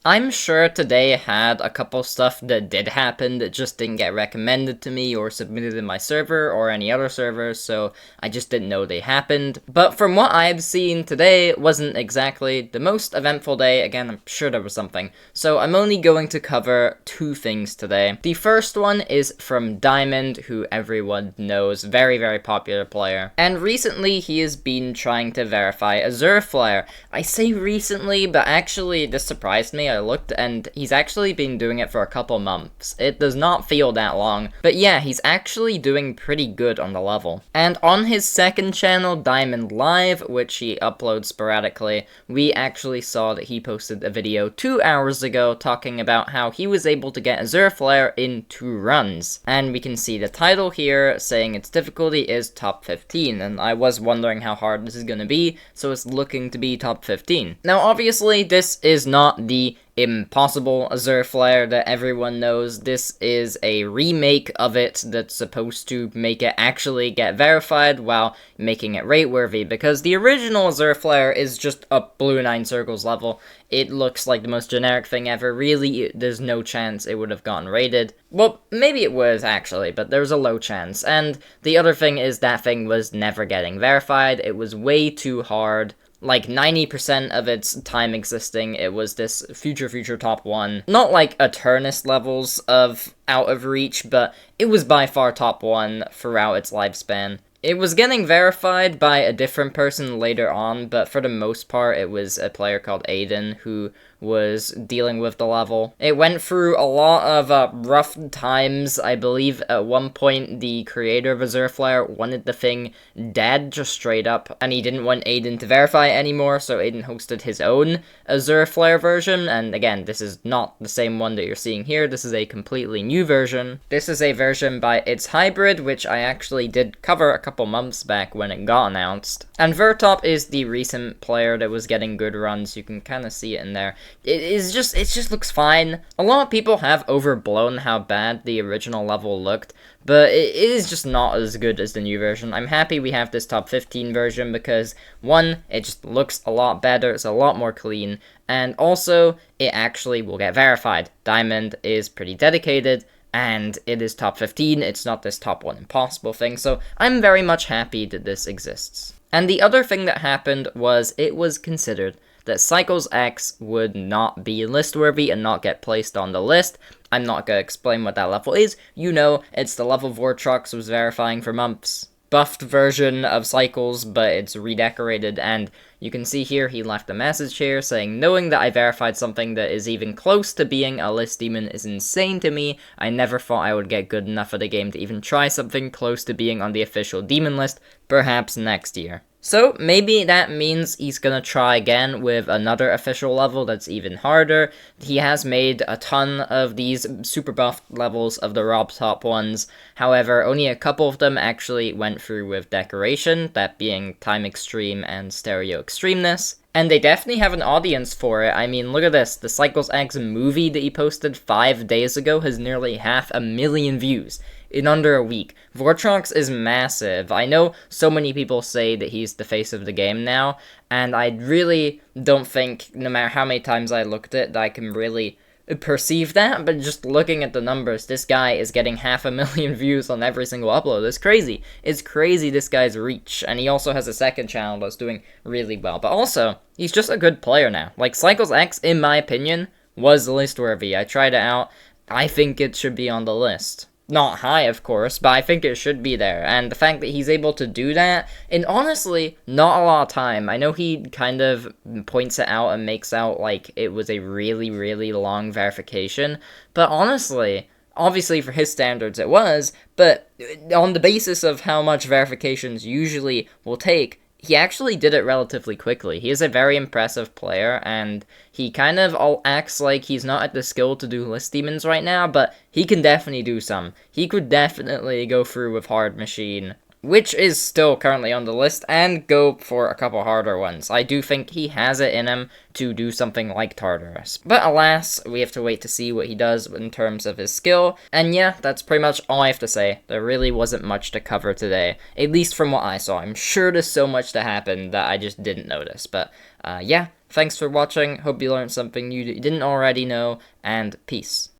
I'm sure today had a couple stuff that did happen that just didn't get recommended to me or submitted in my server or any other server, so I just didn't know they happened. But from what I've seen today, it wasn't exactly the most eventful day. Again, I'm sure there was something. So I'm only going to cover two things today. The first one is from Diamond, who everyone knows, very, very popular player. And recently he has been trying to verify Azure Flare. I say recently, but actually this surprised me. I looked and he's actually been doing it for a couple months. It does not feel that long, but yeah, he's actually doing pretty good on the level. And on his second channel, Diamond Live, which he uploads sporadically, we actually saw that he posted a video 2 hours ago talking about how he was able to get Azure Flare in 2 runs. And we can see the title here saying its difficulty is top 15, and I was wondering how hard this is going to be, so it's looking to be top 15. Now obviously this is not the impossible Azure Flare that everyone knows. This is a remake of it that's supposed to make it actually get verified while making it rate worthy, because the original Azure Flare is just a blue 9 circles level. It looks like the most generic thing ever. Really, there's no chance it would have gotten rated. Well, maybe it was actually, but there's a low chance. And the other thing is that thing was never getting verified. It was way too hard. Like 90% of its time existing, it was this future top 1. Not like Eternus levels of out of reach, but it was by far top 1 throughout its lifespan. It was getting verified by a different person later on, but for the most part, it was a player called Aiden who was dealing with the level. It went through a lot of rough times. I believe at one point the creator of Azure Flare wanted the thing dead, just straight up, and he didn't want Aiden to verify anymore, so Aiden hosted his own Azure Flare version, and again, this is not the same one that you're seeing here. This is a completely new version. This is a version by It's Hybrid, which I actually did cover a couple months back when it got announced. And Vertop is the recent player that was getting good runs. You can kind of see it in there. It just looks fine. A lot of people have overblown how bad the original level looked, but it is just not as good as the new version. I'm happy we have this top 15 version because, one, it just looks a lot better, it's a lot more clean, and also, it actually will get verified. Diamond is pretty dedicated, and it is top 15, it's not this top 1 impossible thing, so I'm very much happy that this exists. And the other thing that happened was it was considered that Cycles X would not be list-worthy and not get placed on the list. I'm not going to explain what that level is. You know, it's the level Vortrox was verifying for months. Buffed version of Cycles, but it's redecorated, and you can see here he left a message here saying, knowing that I verified something that is even close to being a list demon is insane to me. I never thought I would get good enough at the game to even try something close to being on the official demon list, perhaps next year. So maybe that means he's gonna try again with another official level that's even harder. He has made a ton of these super buffed levels of the Rob top ones. However, only a couple of them actually went through with decoration, that being Time Extreme and Stereo Extremeness. And they definitely have an audience for it. I mean, look at this. The Cycles X movie that he posted 5 days ago has nearly 500,000 views in under a week. Vortrox is massive. I know so many people say that he's the face of the game now, and I really don't think, no matter how many times I looked at it, that I can really perceive that, but just looking at the numbers, this guy is getting 500,000 views on every single upload. It's crazy. It's crazy, this guy's reach, and he also has a second channel that's doing really well. But also, he's just a good player now. Like, Cycles X, in my opinion, was list worthy. I tried it out. I think it should be on the list. Not high, of course, but I think it should be there. And the fact that he's able to do that in, honestly, not a lot of time. I know he kind of points it out and makes out like it was a really, really long verification. But honestly, obviously for his standards it was, but on the basis of how much verifications usually will take, he actually did it relatively quickly. He is a very impressive player, and he kind of acts like he's not at the skill to do list demons right now, but he can definitely do some. He could definitely go through with Hard Machine, which is still currently on the list, and go for a couple harder ones. I do think he has it in him to do something like Tartarus. But alas, we have to wait to see what he does in terms of his skill, and yeah, that's pretty much all I have to say. There really wasn't much to cover today, at least from what I saw. I'm sure there's so much that happened that I just didn't notice, but yeah, Thanks for watching, hope you learned something new that you didn't already know, and peace.